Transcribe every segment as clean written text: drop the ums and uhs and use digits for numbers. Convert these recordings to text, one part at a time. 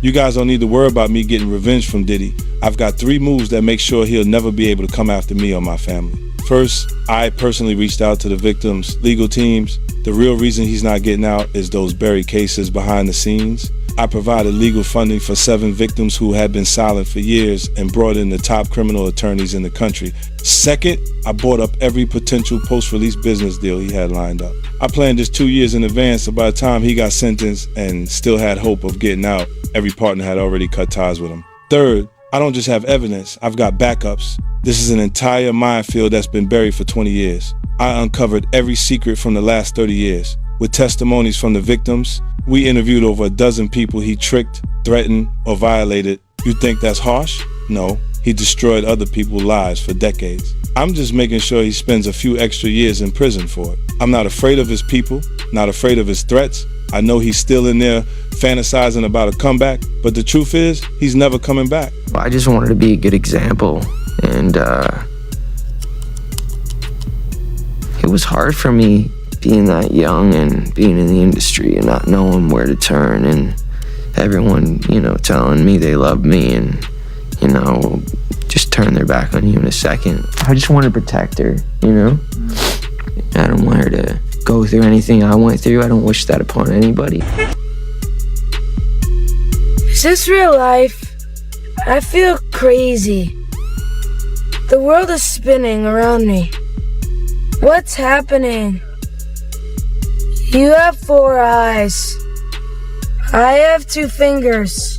You guys don't need to worry about me getting revenge from Diddy. I've got 3 moves that make sure he'll never be able to come after me or my family. First, I personally reached out to the victims' legal teams. The real reason he's not getting out is those buried cases behind the scenes. I provided legal funding for 7 victims who had been silent for years and brought in the top criminal attorneys in the country. Second, I bought up every potential post-release business deal he had lined up. I planned this 2 years in advance, so by the time he got sentenced and still had hope of getting out, every partner had already cut ties with him. Third, I don't just have evidence, I've got backups. This is an entire minefield that's been buried for 20 years. I uncovered every secret from the last 30 years. With testimonies from the victims, we interviewed over a dozen people he tricked, threatened, or violated. You think that's harsh? No, he destroyed other people's lives for decades. I'm just making sure he spends a few extra years in prison for it. I'm not afraid of his people, not afraid of his threats. I know he's still in there fantasizing about a comeback, but the truth is, he's never coming back. I just wanted to be a good example, and it was hard for me being that young and being in the industry and not knowing where to turn, and everyone, telling me they love me and, just turn their back on you in a second. I just want to protect her, I don't want her to go through anything I went through. I don't wish that upon anybody. Is this real life? I feel crazy. The world is spinning around me. What's happening? You have 4 eyes. I have 2 fingers.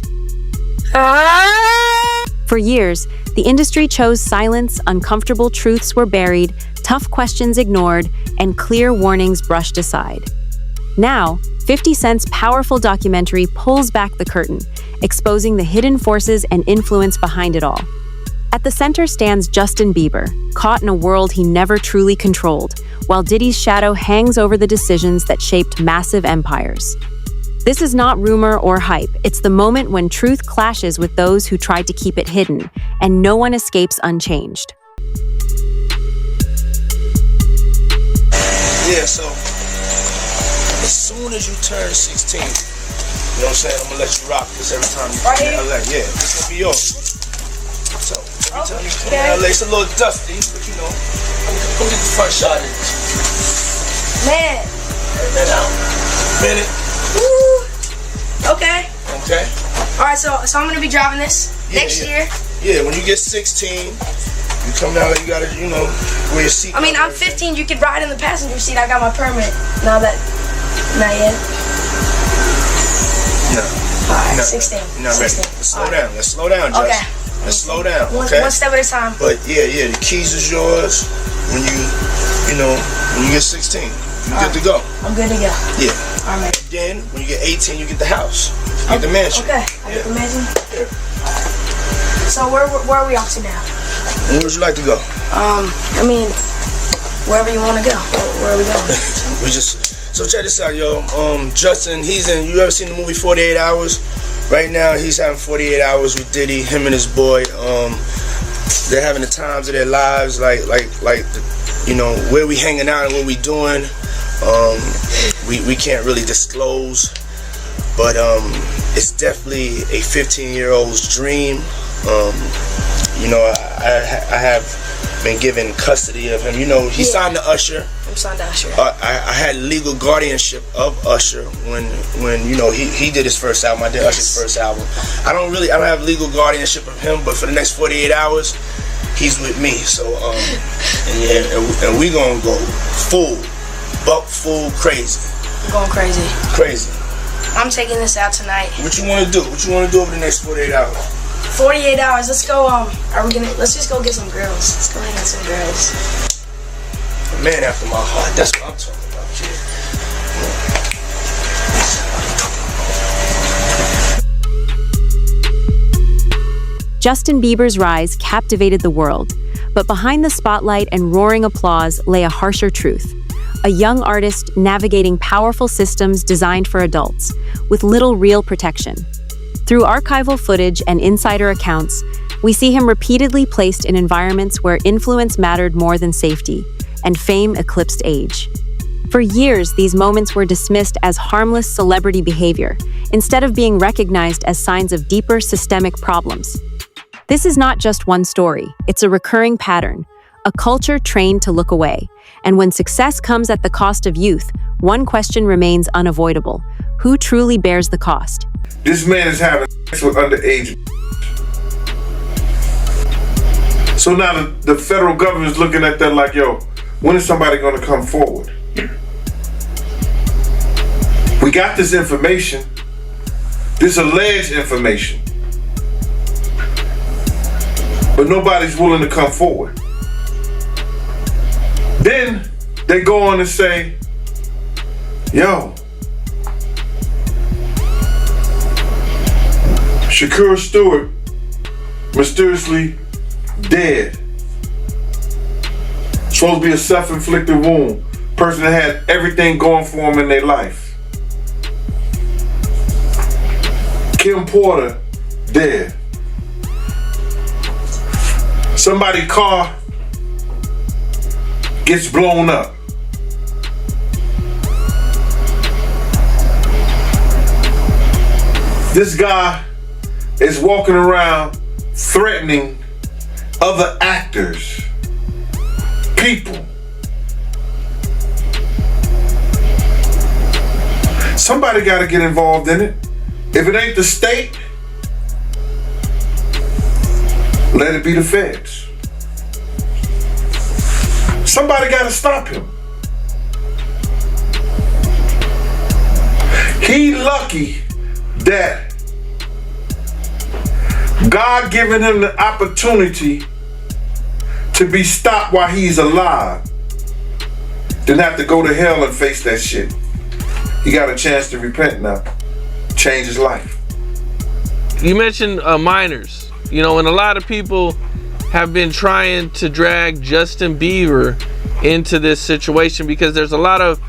For years, the industry chose silence, uncomfortable truths were buried, tough questions ignored, and clear warnings brushed aside. Now, 50 Cent's powerful documentary pulls back the curtain, exposing the hidden forces and influence behind it all. At the center stands Justin Bieber, caught in a world he never truly controlled, while Diddy's shadow hangs over the decisions that shaped massive empires. This is not rumor or hype. It's the moment when truth clashes with those who tried to keep it hidden, and no one escapes unchanged. Yeah, so as soon as you turn 16, you know what I'm saying, I'm gonna let you rock this every time you come to LA. Yeah, this gonna be yours. So every time you come to LA, it's a little dusty, but go get the first shot of this. Man. Turn that out. Minute. Woo. Okay. Okay. Alright, so I'm gonna be driving this next year. Yeah, when you get 16, you come down, you gotta, wear your seat. I mean, I'm 15, you could ride in the passenger seat. I got my permit. Not yet. No. Alright, 16. You're not ready. 16. Let's slow down. Let's slow down, Justin. Okay. Let's slow down, okay? One step at a time. But yeah, the keys is yours when when you get 16. You're good to go. I'm good to go. Yeah. Alright. Then, when you get 18, you get the house. You get the mansion. Okay. I get the mansion? Yeah. So where are we off to now? Where would you like to go? I mean, wherever you want to go. Where are we going? So check this out, yo. Justin, you ever seen the movie 48 Hours? Right now, he's having 48 hours with Diddy, him and his boy. They're having the times of their lives, like where we hanging out and what we doing. We can't really disclose, but it's definitely a 15-year-old's dream. I have been given custody of him. He signed to Usher. I'm signed to Usher. I had legal guardianship of Usher when he did his first album. I did Usher's first album. I don't have legal guardianship of him, but for the next 48 hours, he's with me. So and we gonna go buck full crazy. I'm going crazy. Crazy. I'm taking this out tonight. What you want to do? What you want to do over the next 48 hours? 48 hours. Let's go. Let's just go get some girls. Let's go hang out some girls. A man after my heart. That's what I'm talking about, kid. Justin Bieber's rise captivated the world, but behind the spotlight and roaring applause lay a harsher truth. A young artist navigating powerful systems designed for adults, with little real protection. Through archival footage and insider accounts, we see him repeatedly placed in environments where influence mattered more than safety, and fame eclipsed age. For years, these moments were dismissed as harmless celebrity behavior, instead of being recognized as signs of deeper systemic problems. This is not just one story, it's a recurring pattern, a culture trained to look away. And when success comes at the cost of youth, one question remains unavoidable. Who truly bears the cost? This man is having sex with underage. So now the federal government is looking at that like, yo, when is somebody gonna come forward? We got this information, this alleged information, but nobody's willing to come forward. Then they go on and say, yo, Shakur Stewart mysteriously dead. Supposed to be a self-inflicted wound. Person that had everything going for him in their life. Kim Porter dead. Somebody's car gets blown up. This guy is walking around threatening other actors, people. Somebody got to get involved in it. If it ain't the state, let it be the feds. Somebody got to stop him. He lucky that God given him the opportunity to be stopped while he's alive, then have to go to hell and face that shit. He got a chance to repent now, change his life. You mentioned minors, and a lot of people have been trying to drag Justin Bieber into this situation because there's a lot of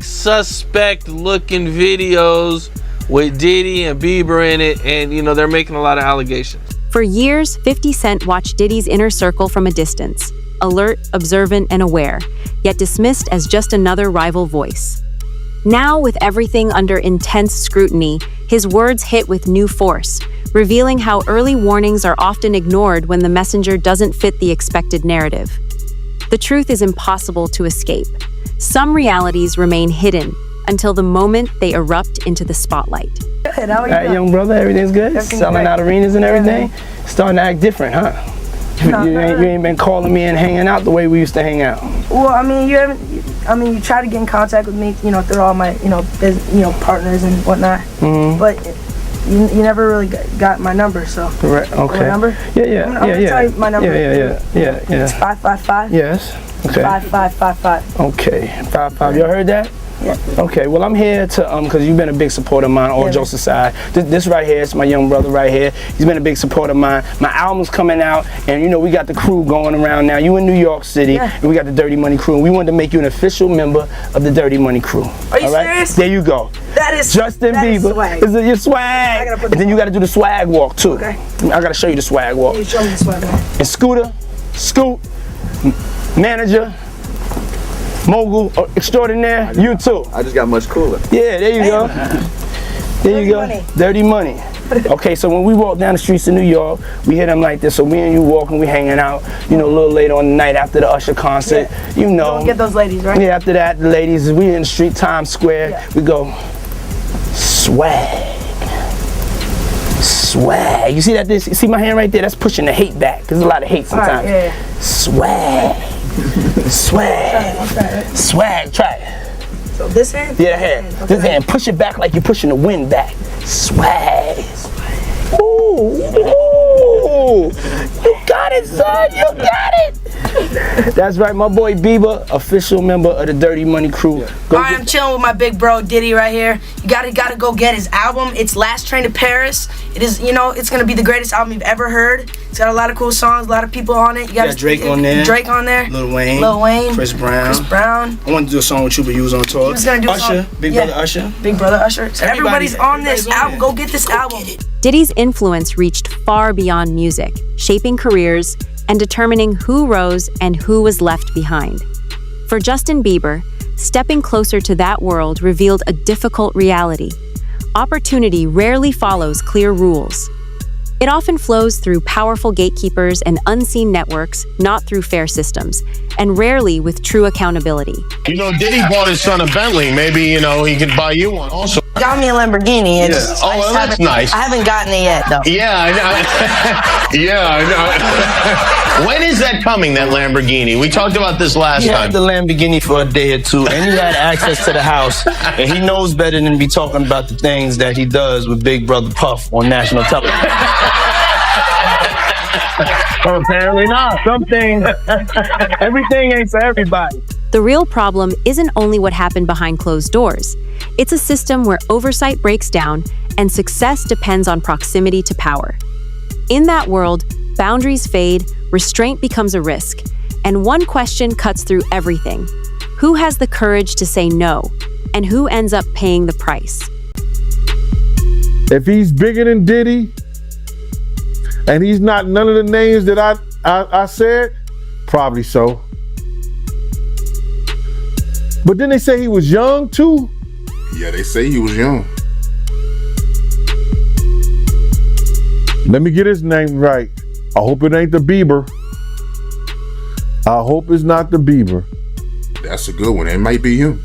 suspect looking videos with Diddy and Bieber in it, and they're making a lot of allegations. For years, 50 Cent watched Diddy's inner circle from a distance, alert, observant, and aware, yet dismissed as just another rival voice. Now, with everything under intense scrutiny, his words hit with new force, revealing how early warnings are often ignored when the messenger doesn't fit the expected narrative. The truth is impossible to escape. Some realities remain hidden until the moment they erupt into the spotlight. All right, young brother, everything's good? Selling out arenas and everything? Starting to act different, huh? You ain't been calling me and hanging out the way we used to hang out. Well, you tried to get in contact with me, through all my, partners and whatnot. Mm-hmm. But you never really got my number, so. Right, okay. My number? Yeah. I'm gonna tell you my number. Yeah. It's 555. Yes. Okay. 5555. Okay, 55. You heard that? Yeah. Okay, well I'm here to because you've been a big supporter of mine, all jokes aside. This right here is my young brother right here. He's been a big supporter of mine. My album's coming out, and we got the crew going around now. You in New York City, and we got the Dirty Money Crew. And we wanted to make you an official member of the Dirty Money Crew. Are you serious? There you go. That is Justin Bieber. Swag. Is it your swag? And then you got to do the swag walk too. Okay. I got to show you the swag walk. You show me the swag walk. And Scooter, Scoot, Manager, Mogul extraordinaire, you too. I just got much cooler. Yeah, there you go. There you go. Money. Dirty money. Okay, so when we walk down the streets of New York, we hit them like this. So me and you walking, we hanging out, a little later on the night after the Usher concert. You don't get those ladies, right? Yeah, after that, the ladies, we in the street, Times Square. We go, swag. Swag. You see that? You see my hand right there? That's pushing the hate back. There's a lot of hate sometimes. Right, Swag. Swag. Try it. So this hand? Yeah, hand. Okay. This hand. Push it back like you're pushing the wind back. Swag. Ooh. You got it, son. You got it. That's right, my boy Bieber, official member of the Dirty Money Crew. Alright, I'm chilling with my big bro Diddy right here. You gotta go get his album. It's Last Train to Paris. It is, it's gonna be the greatest album you've ever heard. It's got a lot of cool songs, a lot of people on it. You got Drake on there. Lil Wayne. Chris Brown. I wanted to do a song with you, but you was on tour. He was gonna do Usher. Big Brother Usher. Big Brother Usher. So everybody's on this album. Go get this album. Diddy's influence reached far beyond music, shaping careers and determining who rose and who was left behind. For Justin Bieber, stepping closer to that world revealed a difficult reality. Opportunity rarely follows clear rules. It often flows through powerful gatekeepers and unseen networks, not through fair systems, and rarely with true accountability. You know, Diddy bought his son a Bentley. Maybe, you know, he could buy you one also. Got me a Lamborghini. Yeah. Oh, well, that's nice. I haven't gotten it yet, though. Yeah, I know. Yeah, I know. When is that coming, that Lamborghini? We talked about this last He time. had the Lamborghini for a day or two, and he had access to the house, and he knows better than be talking about the things that he does with Big Brother Puff on national television. Well, apparently not. Everything ain't for everybody. The real problem isn't only what happened behind closed doors. It's a system where oversight breaks down and success depends on proximity to power. In that world, boundaries fade, restraint becomes a risk, and one question cuts through everything. Who has the courage to say no, and who ends up paying the price? If he's bigger than Diddy, and he's not none of the names that I said, probably so. But then they say he was young too. Yeah, they say he was young. Let me get his name right. I hope it ain't the Bieber. I hope it's not the Bieber. That's a good one. It might be him.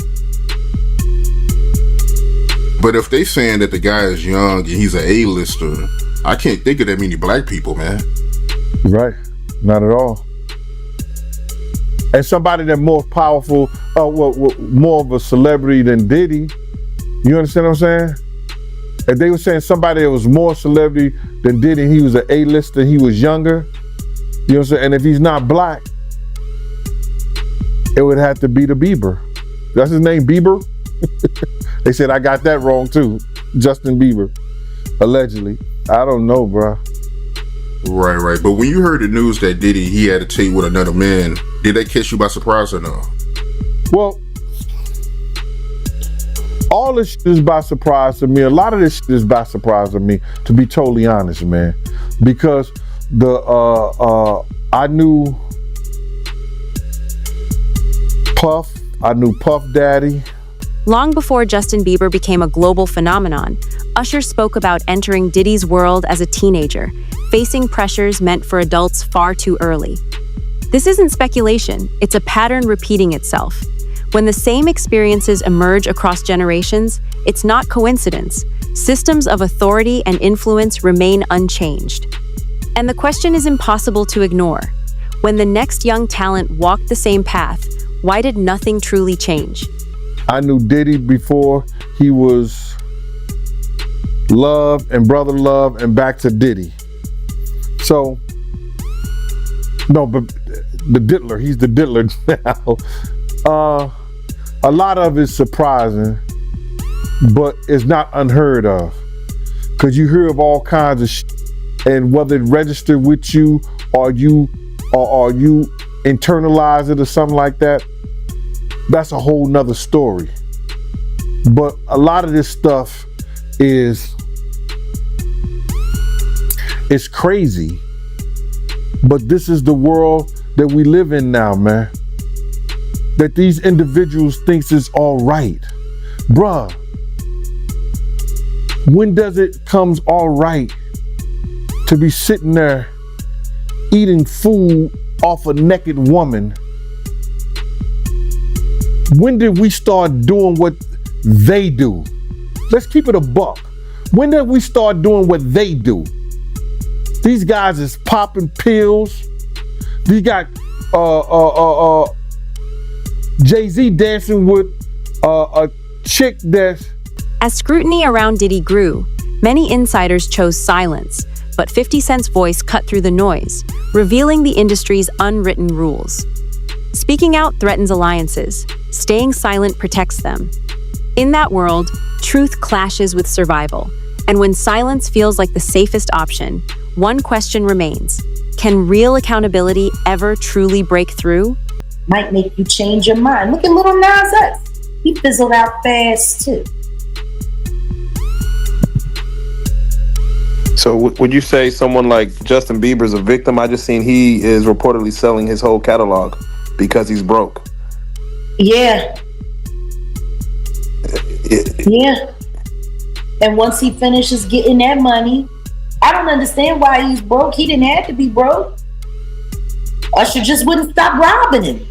But if they saying that the guy is young and he's an A-lister, I can't think of that many black people, man. Right. Not at all. And somebody that's more powerful, more of a celebrity than Diddy. You understand what I'm saying? If they were saying somebody that was more celebrity than Diddy, he was an A-lister, he was younger. You know what I'm saying? And if he's not black, it would have to be the Bieber. That's his name, Bieber? They said I got that wrong too. Justin Bieber, allegedly. I don't know, bro. Right. But when you heard the news that Diddy, he had a tape with another man, did that catch you by surprise or no? Well, all this shit is by surprise to me. A lot of this shit is by surprise to me, to be totally honest, man. Because I knew Puff, I knew Puff Daddy. Long before Justin Bieber became a global phenomenon, Usher spoke about entering Diddy's world as a teenager, facing pressures meant for adults far too early. This isn't speculation, it's a pattern repeating itself. When the same experiences emerge across generations, it's not coincidence. Systems of authority and influence remain unchanged. And the question is impossible to ignore. When the next young talent walked the same path, why did nothing truly change? I knew Diddy before he was Love and Brother Love and back to Diddy. So, no, but the diddler, he's the diddler now. A lot of it's surprising, but it's not unheard of. Because you hear of all kinds of shit, and whether it registered with you or you internalize it or something like that, that's a whole nother story. But a lot of this stuff is crazy. But this is the world that we live in now, man. That these individuals thinks is all right. Bruh, when does it comes all right to be sitting there eating food off a naked woman? When did we start doing what they do? Let's keep it a buck. When did we start doing what they do? These guys is popping pills. They got Jay-Z dancing with a chick that's... As scrutiny around Diddy grew, many insiders chose silence, but 50 Cent's voice cut through the noise, revealing the industry's unwritten rules. Speaking out threatens alliances. Staying silent protects them. In that world, truth clashes with survival. And when silence feels like the safest option, one question remains. Can real accountability ever truly break through? Might make you change your mind. Look at Lil Nas X. He fizzled out fast too. So would you say someone like Justin Bieber is a victim? I just seen he is reportedly selling his whole catalog because he's broke. Yeah, Yeah. And once he finishes getting that money, I don't understand why he's broke. He didn't have to be broke. Usher just wouldn't stop robbing him.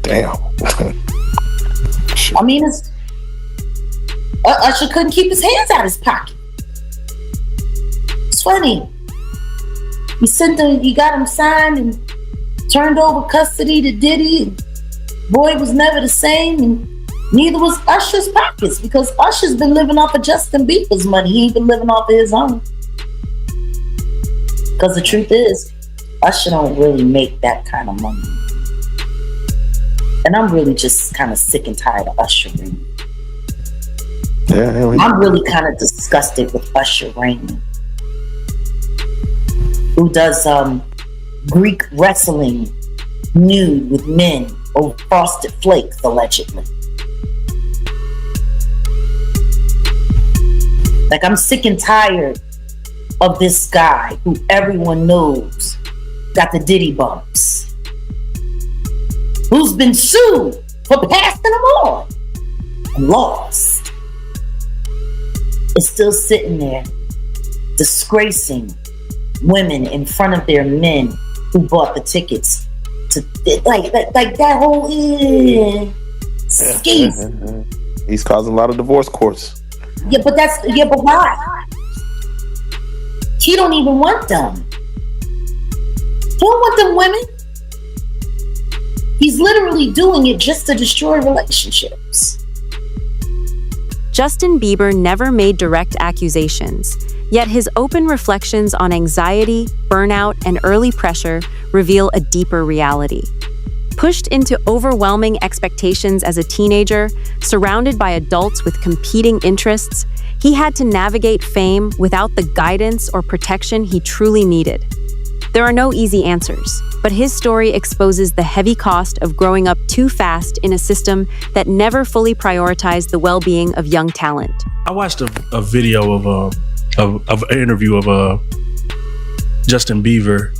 Damn. I mean, Usher couldn't keep his hands out of his pocket. It's funny. He got him signed and turned over custody to Diddy. And boy was never the same, and neither was Usher's pockets, because Usher's been living off of Justin Bieber's money. He ain't been living off of his own. Because the truth is, Usher don't really make that kind of money. And I'm really just kind of sick and tired of Usher Raymond. Yeah, I'm really kind of disgusted with Usher Raymond, who does Greek wrestling nude with men over Frosted Flakes, allegedly. Like, I'm sick and tired of this guy who everyone knows got the Diddy bumps, who's been sued for passing them on and lost, is still sitting there disgracing women in front of their men who bought the tickets to like that whole scheme. He's causing a lot of divorce courts. But why? He don't even want them. He don't want them women. He's literally doing it just to destroy relationships. Justin Bieber never made direct accusations, yet his open reflections on anxiety, burnout, and early pressure reveal a deeper reality. Pushed into overwhelming expectations as a teenager, surrounded by adults with competing interests, he had to navigate fame without the guidance or protection he truly needed. There are no easy answers, but his story exposes the heavy cost of growing up too fast in a system that never fully prioritized the well-being of young talent. I watched a video of an interview of Justin Bieber,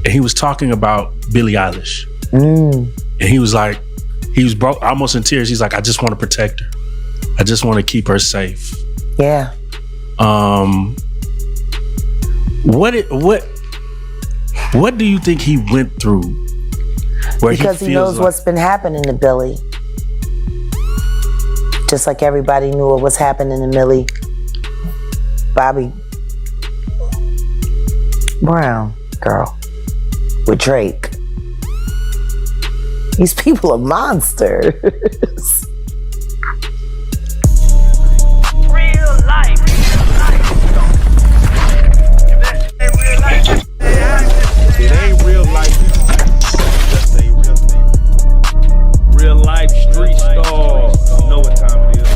and he was talking about Billie Eilish. And he was broke, almost in tears. He's like, I just want to protect her. I just want to keep her safe. Yeah. What do you think he went through? Because he knows what's been happening to Billie. Just like everybody knew what was happening to Millie Bobby Brown girl with Drake. These people are monsters. Real life. It ain't real life. Just say real thing. Real life street stars. You know what time it is.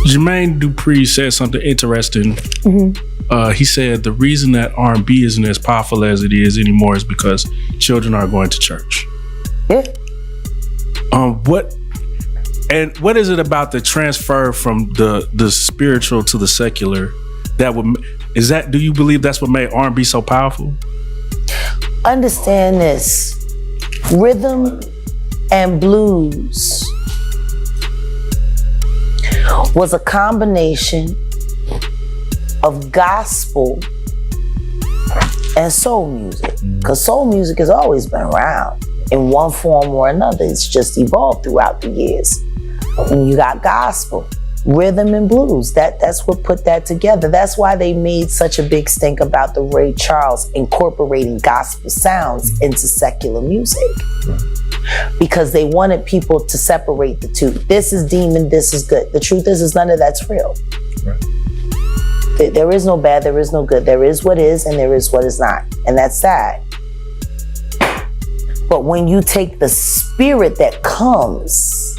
Jermaine Dupri said something interesting. He said the reason that R&B isn't as powerful as it is anymore is because children are going to church. Yeah. What is it about the transfer from the spiritual to the secular do you believe that's what made R&B so powerful? Understand this. Rhythm and blues was a combination of gospel and soul music. Because soul music has always been around in one form or another. It's just evolved throughout the years. And you got gospel, rhythm and blues. That's what put that together. That's why they made such a big stink about the Ray Charles incorporating gospel sounds into secular music. Because they wanted people to separate the two. This is demon, this is good. The truth is none of that's real. Right. There is no bad, there is no good. There is what is and there is what is not. And that's sad. But when you take the spirit that comes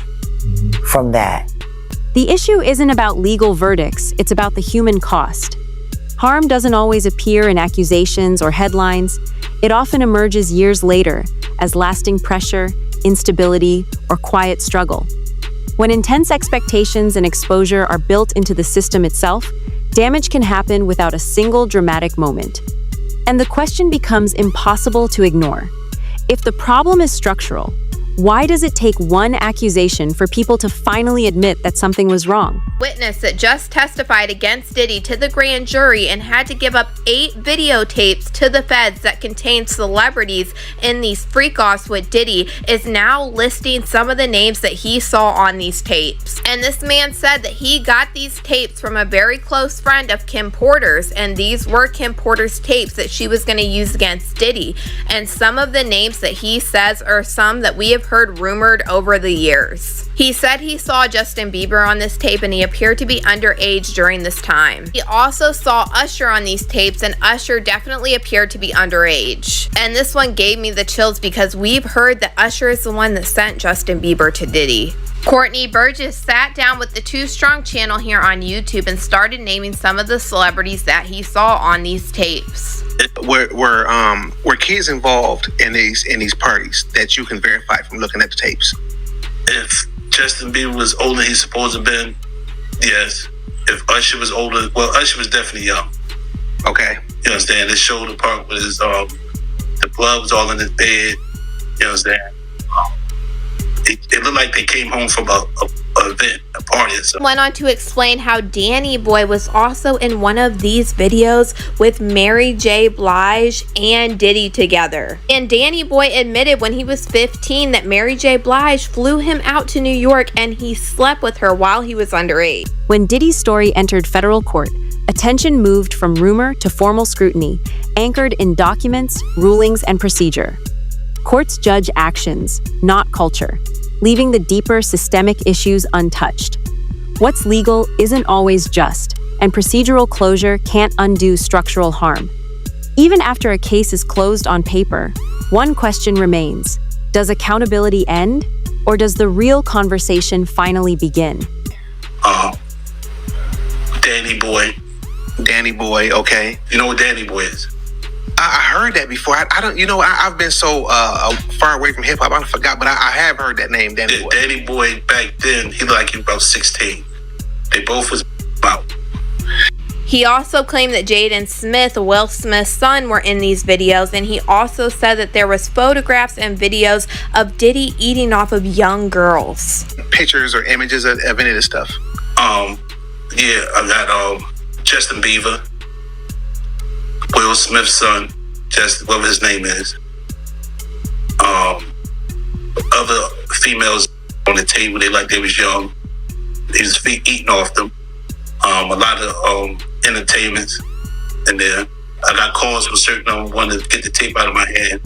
from that. The issue isn't about legal verdicts, it's about the human cost. Harm doesn't always appear in accusations or headlines. It often emerges years later as lasting pressure, instability, or quiet struggle. When intense expectations and exposure are built into the system itself, damage can happen without a single dramatic moment. And the question becomes impossible to ignore. If the problem is structural, why does it take one accusation for people to finally admit that something was wrong? Witness that just testified against Diddy to the grand jury and had to give up 8 videotapes to the feds that contained celebrities in these freak-offs with Diddy is now listing some of the names that he saw on these tapes. And this man said that he got these tapes from a very close friend of Kim Porter's, and these were Kim Porter's tapes that she was going to use against Diddy. And some of the names that he says are some that we have heard rumored over the years. He said he saw Justin Bieber on this tape and he appeared to be underage during this time. He also saw Usher on these tapes, and Usher definitely appeared to be underage. And this one gave me the chills because we've heard that Usher is the one that sent Justin Bieber to Diddy. Courtney Burgess sat down with the Too Strong channel here on YouTube and started naming some of the celebrities that he saw on these tapes. Were kids involved in these parties that you can verify from looking at the tapes? If Justin Bieber was older than he's supposed to have been, yes. If Usher was older, well, Usher was definitely young. Okay. You understand? It showed the part with his the blood was all in his bed. You understand? It looked like they came home from a event, a party or something. Went on to explain how Danny Boy was also in one of these videos with Mary J. Blige and Diddy together. And Danny Boy admitted when he was 15 that Mary J. Blige flew him out to New York and he slept with her while he was underage. When Diddy's story entered federal court, attention moved from rumor to formal scrutiny, anchored in documents, rulings, and procedure. Courts judge actions, not culture, leaving the deeper systemic issues untouched. What's legal isn't always just, and procedural closure can't undo structural harm. Even after a case is closed on paper, one question remains: does accountability end, or does the real conversation finally begin? Danny Boy, okay. You know what Danny Boy is? I heard that before. I don't, I've been so far away from hip hop, I forgot, but I have heard that name, Danny Boy. Danny Boy back then, he was about 16. They both was about. He also claimed that Jaden Smith, Will Smith's son, were in these videos, and he also said that there was photographs and videos of Diddy eating off of young girls. Pictures or images of any of this stuff? Yeah, I got Justin Bieber, Will Smith's son, just whatever his name is. Other females on the table, they was young. He was eating off them. A lot of entertainments in there. I got calls from certain one to get the tape out of my hand.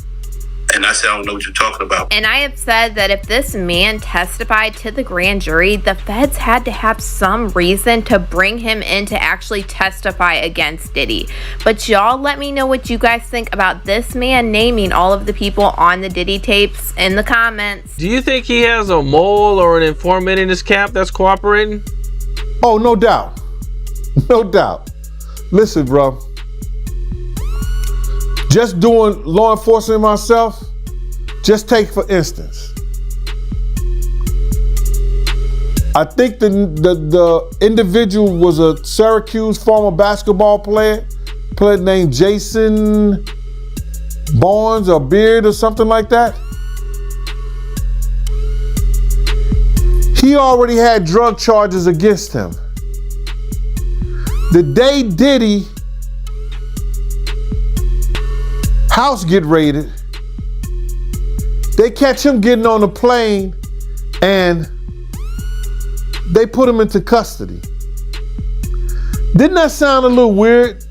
And I said, I don't know what you're talking about. And I have said that if this man testified to the grand jury, the feds had to have some reason to bring him in to actually testify against Diddy. But y'all let me know what you guys think about this man naming all of the people on the Diddy tapes in the comments. Do you think he has a mole or an informant in his camp that's cooperating? Oh, no doubt. No doubt. Listen, bro. Just doing law enforcement myself, just take for instance. I think the individual was a Syracuse former basketball player named Jason Barnes or Beard or something like that. He already had drug charges against him. The day Diddy house get raided, they catch him getting on the plane and they put him into custody. Didn't that sound a little weird?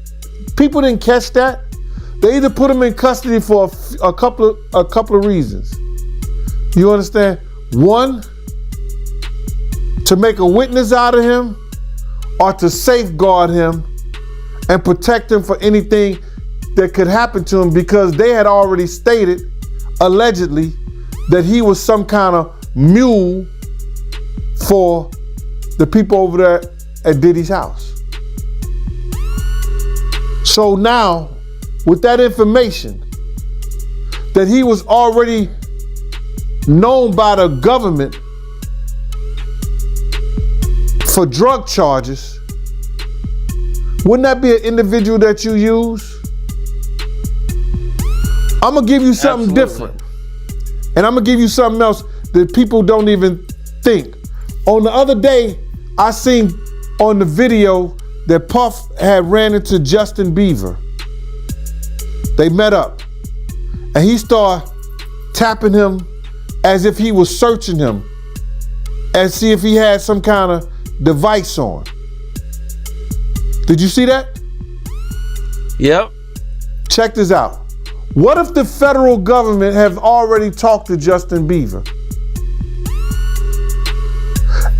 People didn't catch that. They either put him in custody for a couple of reasons. You understand? One, to make a witness out of him, or to safeguard him and protect him for anything that could happen to him, because they had already stated, allegedly, that he was some kind of mule for the people over there at Diddy's house. So now, with that information, that he was already known by the government for drug charges, wouldn't that be an individual that you use? I'm gonna give you something different. And I'm gonna give you something else that people don't even think. On the other day, I seen on the video that Puff had ran into Justin Bieber. They met up, and he started tapping him as if he was searching him and see if he had some kind of device on. Did you see that? Yep. Check this out. What if the federal government have already talked to Justin Bieber?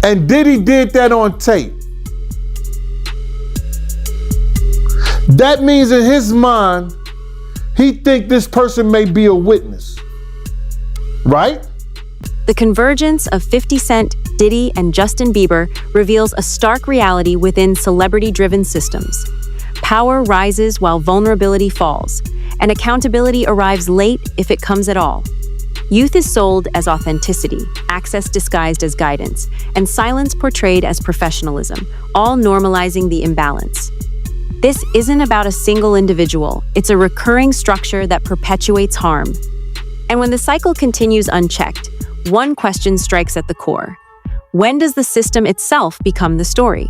And Diddy did that on tape. That means in his mind, he think this person may be a witness, right? The convergence of 50 Cent, Diddy, and Justin Bieber reveals a stark reality within celebrity-driven systems. Power rises while vulnerability falls, and accountability arrives late if it comes at all. Youth is sold as authenticity, access disguised as guidance, and silence portrayed as professionalism, all normalizing the imbalance. This isn't about a single individual, it's a recurring structure that perpetuates harm. And when the cycle continues unchecked, one question strikes at the core. When does the system itself become the story?